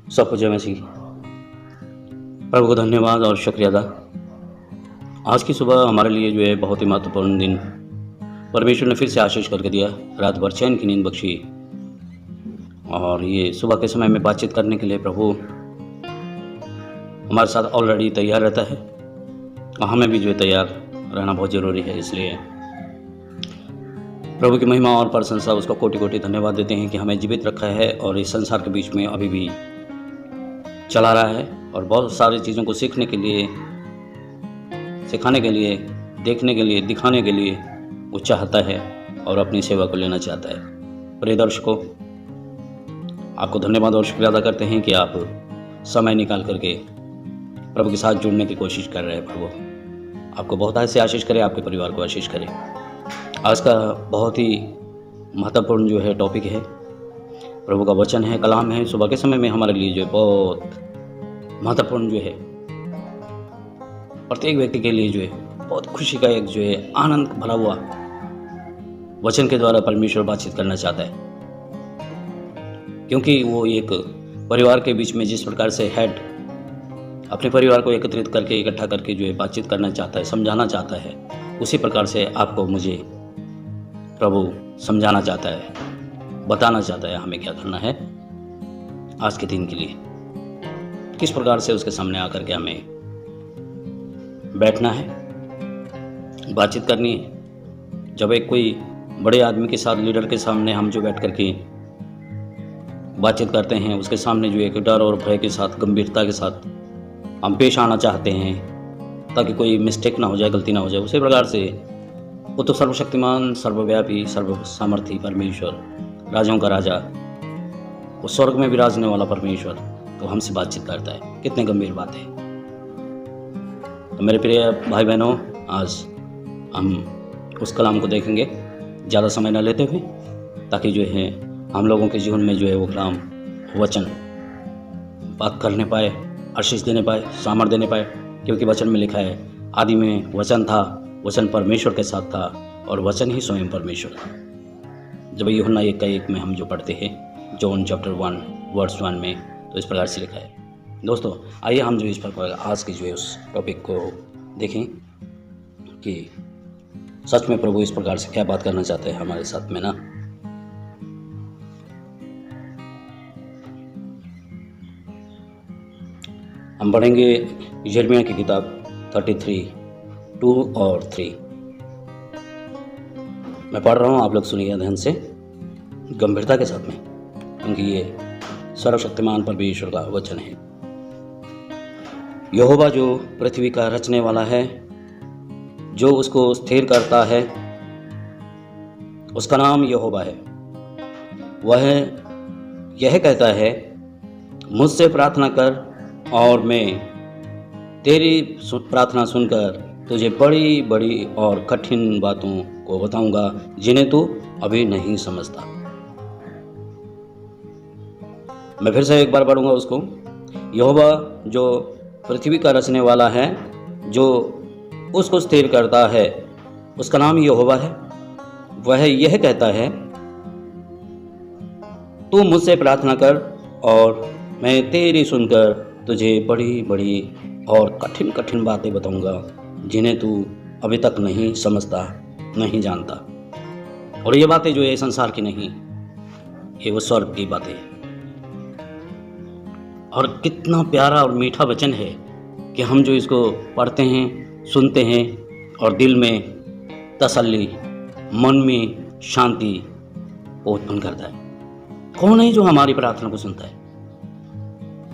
सब कुछ मसीह प्रभु को धन्यवाद और शुक्रिया अदा। आज की सुबह हमारे लिए जो है बहुत ही महत्वपूर्ण दिन परमेश्वर ने फिर से आशीष करके दिया। रात भर चैन की नींद बख्शी और ये सुबह के समय में बातचीत करने के लिए प्रभु हमारे साथ ऑलरेडी तैयार रहता है और हमें भी जो है तैयार रहना बहुत ज़रूरी है। इसलिए प्रभु की महिमा और प्रशंसा उसका कोटि कोटि धन्यवाद देते हैं कि हमें जीवित रखा है और इस संसार के बीच में अभी भी चला रहा है और बहुत सारी चीज़ों को सीखने के लिए, सिखाने के लिए, देखने के लिए, दिखाने के लिए वो चाहता है और अपनी सेवा को लेना चाहता है। प्रिय दर्शकों, आपको धन्यवाद और शुक्रिया अदा करते हैं कि आप समय निकाल करके प्रभु के साथ जुड़ने की कोशिश कर रहे हैं। प्रभु आपको बहुत ऐसे आशीष करे, आपके परिवार को आशीष करे। आज का बहुत ही महत्वपूर्ण जो है टॉपिक है, प्रभु का वचन है, कलाम है। सुबह के समय में हमारे लिए जो है बहुत महत्वपूर्ण जो है, प्रत्येक व्यक्ति के लिए जो है बहुत खुशी का एक जो है आनंद भरा हुआ वचन के द्वारा परमेश्वर बातचीत करना चाहता है। क्योंकि वो एक परिवार के बीच में जिस प्रकार से हेड अपने परिवार को एकत्रित करके, इकट्ठा करके जो है बातचीत करना चाहता है, समझाना चाहता है, उसी प्रकार से आपको मुझे प्रभु समझाना चाहता है, बताना चाहता है हमें क्या करना है आज के दिन के लिए, किस प्रकार से उसके सामने आकर के हमें बैठना है, बातचीत करनी है। जब एक कोई बड़े आदमी के साथ, लीडर के सामने हम जो बैठ करके बातचीत करते हैं, उसके सामने जो एक डर और भय के साथ, गंभीरता के साथ हम पेश आना चाहते हैं ताकि कोई मिस्टेक ना हो जाए, गलती ना हो जाए। उसी प्रकार से वो तो सर्वशक्तिमान, सर्वव्यापी, सर्वसामर्थी परमेश्वर, राजाओं का राजा, वो स्वर्ग में विराजने वाला परमेश्वर तो हमसे बातचीत करता है। कितनी गंभीर बात है। तो मेरे प्रिय भाई बहनों, आज हम उस कलाम को देखेंगे ज़्यादा समय न लेते हुए, ताकि जो है हम लोगों के जीवन में जो है वो कलाम, वचन बात करने पाए, आशीष देने पाए, सामर्थ देने पाए। क्योंकि वचन में लिखा है, आदि में वचन था, वचन परमेश्वर के साथ था और वचन ही स्वयं परमेश्वर था। जब यूहन्ना 1:1 में हम जो पढ़ते हैं, जॉन चैप्टर 1 वर्स 1 में, तो इस प्रकार से लिखा है। दोस्तों, आइए हम जो इस पर आज के जो है उस टॉपिक को देखें कि सच में प्रभु इस प्रकार से क्या बात करना चाहते हैं हमारे साथ में ना। हम पढ़ेंगे यिर्मयाह की किताब 33:2 और 3। मैं पढ़ रहा हूँ, आप लोग सुनिए ध्यान से, गंभीरता के साथ में, क्योंकि ये सर्वशक्तिमान परमेश्वर का वचन है। यहोवा जो पृथ्वी का रचने वाला है, जो उसको स्थिर करता है, उसका नाम यहोवा है। वह यह कहता है, मुझसे प्रार्थना कर और मैं तेरी प्रार्थना सुनकर तुझे बड़ी बड़ी और कठिन बातों को बताऊंगा जिन्हें तू अभी नहीं समझता। मैं फिर से एक बार पढ़ूंगा उसको। यहोवा जो पृथ्वी का रचने वाला है, जो उसको स्थिर करता है, उसका नाम यहोवा है। वह यह कहता है, तू मुझसे प्रार्थना कर और मैं तेरी सुनकर तुझे बड़ी बड़ी और कठिन कठिन बातें बताऊंगा जिन्हें तू अभी तक नहीं समझता, नहीं जानता। और ये बातें जो है संसार की नहीं, ये वो स्वर्ग की बातें हैं। और कितना प्यारा और मीठा वचन है कि हम जो इसको पढ़ते हैं, सुनते हैं और दिल में तसल्ली, मन में शांति उत्पन्न करता है। कौन है जो हमारी प्रार्थना को सुनता है?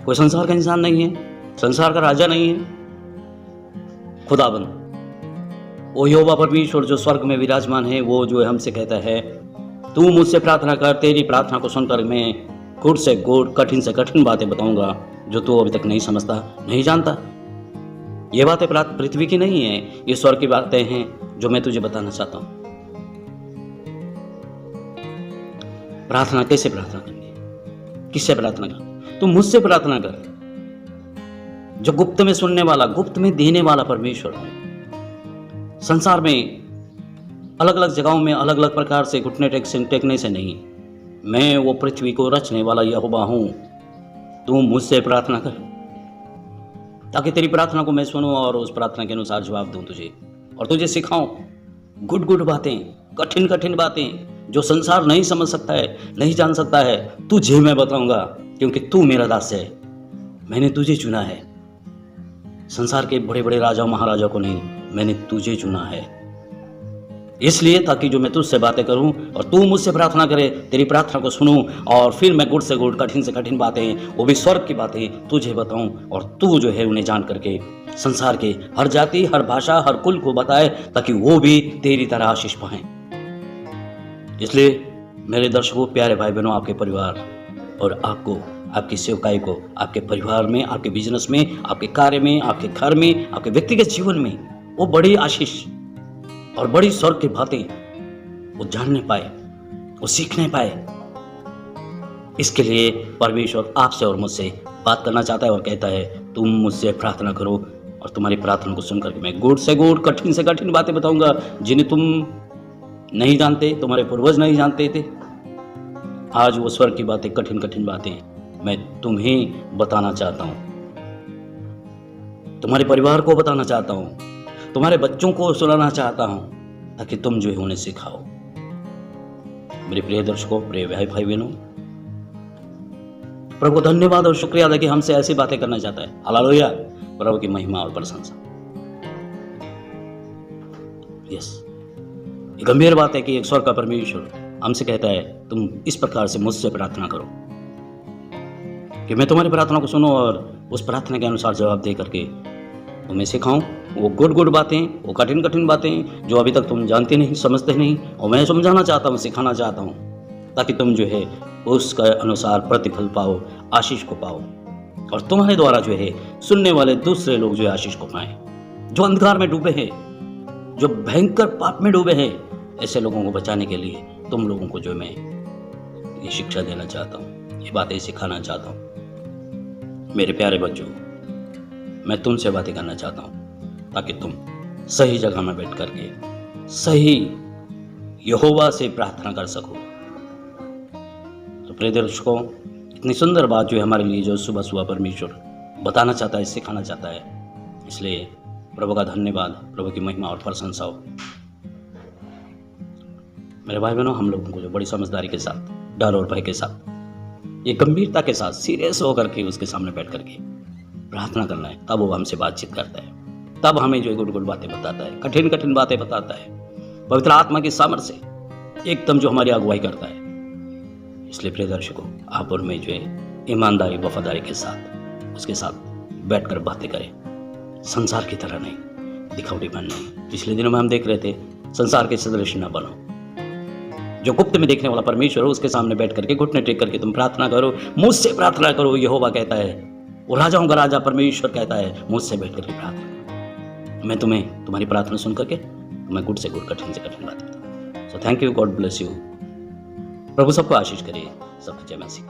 कोई संसार का इंसान नहीं है, संसार का राजा नहीं है, खुदाबंद वो यहोवा परमेश्वर जो स्वर्ग में विराजमान है, वो जो है हमसे कहता है, तू मुझसे प्रार्थना कर, तेरी प्रार्थना को सुनकर मैं गुड़ से गुड़, कठिन से कठिन बातें बताऊंगा जो तू अभी तक नहीं समझता, नहीं जानता। ये बातें पृथ्वी की नहीं है, ये स्वर्ग की बातें हैं जो मैं तुझे बताना चाहता हूं। प्रार्थना कैसे प्रार्थना करनी, किससे प्रार्थना कर? तू मुझसे प्रार्थना कर, जो गुप्त में सुनने वाला, गुप्त में देने वाला परमेश्वर है। संसार में अलग अलग जगहों में अलग अलग प्रकार से घुटने टेकने से नहीं, मैं वो पृथ्वी को रचने वाला यहोवा हूँ तू मुझसे प्रार्थना कर, ताकि तेरी प्रार्थना को मैं सुनूं और उस प्रार्थना के अनुसार जवाब दूं तुझे, और तुझे सिखाऊं गुड गुड बातें, कठिन कठिन बातें जो संसार नहीं समझ सकता है, नहीं जान सकता है, तुझे मैं बताऊंगा, क्योंकि तू मेरा दास है। मैंने तुझे चुना है, संसार के बड़े बड़े राजाओं महाराजाओं को नहीं, मैंने तुझे चुना है, इसलिए ताकि जो मैं तुझसे बातें करूं और तू मुझसे प्रार्थना करे, तेरी प्रार्थना को सुनूं, और फिर मैं गुड से गुड, कठिन से कठिन बातें, वो भी स्वर्ग की बातें तुझे बताऊं, और तू जो है उन्हें जान करके संसार के हर जाति, हर भाषा, हर कुल को बताए, ताकि वो भी तेरी तरह आशीष पाएं। इसलिए मेरे दर्शकों, प्यारे भाई बहनों, आपके परिवार और आपको, आपकी सेवकाई को, आपके परिवार में, आपके बिजनेस में, आपके कार्य में, आपके घर में, आपके व्यक्तिगत जीवन में वो बड़ी आशीष और बड़ी स्वर्ग की बातें वो जानने पाए, वो सीखने पाए। इसके लिए परमेश्वर आपसे और मुझसे बात करना चाहता है और कहता है, तुम मुझसे प्रार्थना करो और तुम्हारी प्रार्थना को सुनकर मैं गुड से गुड, कठिन से कठिन बातें बताऊंगा, जिन्हें तुम नहीं जानते, तुम्हारे पूर्वज नहीं जानते थे। आज वो स्वर्ग की बातें, कठिन कठिन बातें मैं तुम्हें बताना चाहता हूं, तुम्हारे परिवार को बताना चाहता हूं, तुम्हारे बच्चों को सुनाना चाहता हूं, ताकि तुम जो है उन्हें सिखाओ। मेरे प्रिय दर्शकों, प्रिय भाई बहनों, प्रभु को धन्यवाद और शुक्रिया अदा कि हमसे ऐसी बातें करना चाहता है। हालेलुया, प्रभु की महिमा और प्रशंसा। यस, ये गंभीर बात है कि एक स्वर्ग का परमेश्वर हमसे कहता है, तुम इस प्रकार से मुझसे प्रार्थना करो कि मैं तुम्हारी प्रार्थना को सुनूं और उस प्रार्थना के अनुसार जवाब दे करके तुम्हें सिखाऊं वो गुड गुड बातें, वो कठिन कठिन बातें जो अभी तक तुम जानते नहीं, समझते नहीं, और मैं समझाना चाहता हूं, सिखाना चाहता हूं, ताकि तुम जो है उसका अनुसार प्रतिफल पाओ, आशीष को पाओ, और तुम्हारे द्वारा जो है सुनने वाले दूसरे लोग जो है आशीष को पाएं, जो अंधकार में डूबे हैं, जो भयंकर पाप में डूबे हैं। ऐसे लोगों को बचाने के लिए तुम लोगों को जो मैं ये शिक्षा देना चाहता हूँ, ये बातें सिखाना चाहता हूँ। मेरे प्यारे बच्चों, मैं तुमसे बातें करना चाहता हूँ, ताकि तुम सही जगह में बैठ करके सही यहोवा से प्रार्थना कर सको। तो प्रिय दर्शकों, इतनी सुंदर बात जो है हमारे लिए, जो सुबह सुबह परमेश्वर बताना चाहता है, सिखाना चाहता है, इसलिए प्रभु का धन्यवाद, प्रभु की महिमा और प्रशंसा हो। मेरे भाई बहनों, हम लोगों को जो बड़ी समझदारी के साथ, डर और भय के साथ, ये गंभीरता के साथ सीरियस होकर के उसके सामने बैठ करके प्रार्थना करना है, तब वो हमसे बातचीत करता है, तब हमें जो गुड गुड बातें बताता है, कठिन कठिन बातें बताता है, पवित्र आत्मा की सामर्थ्य से एकदम जो हमारी अगुवाई करता है। इसलिए प्रिय दर्शकों, आप और मैं जो है ईमानदारी, वफादारी के साथ उसके साथ बैठकर बातें करें, संसार की तरह नहीं, दिखावटीपन नहीं। पिछले दिनों में हम देख रहे थे, संसार के सदृश न बनो। जो गुप्त में देखने वाला परमेश्वर हो, उसके सामने बैठ करके घुटने टेक करके तुम प्रार्थना करो, मुझसे प्रार्थना करो। यहोवा कहता है, वो राजाओं का राजा परमेश्वर कहता है, मुझसे बैठ करके प्रार्थना। मैं तुम्हें तुम्हारी प्रार्थना सुन करके तुम्हें गुड से गुड, कठिन से कठिन बात बताऊं। So thank you, God bless you. प्रभु सबको आशीष करे, सबको जय मसीह।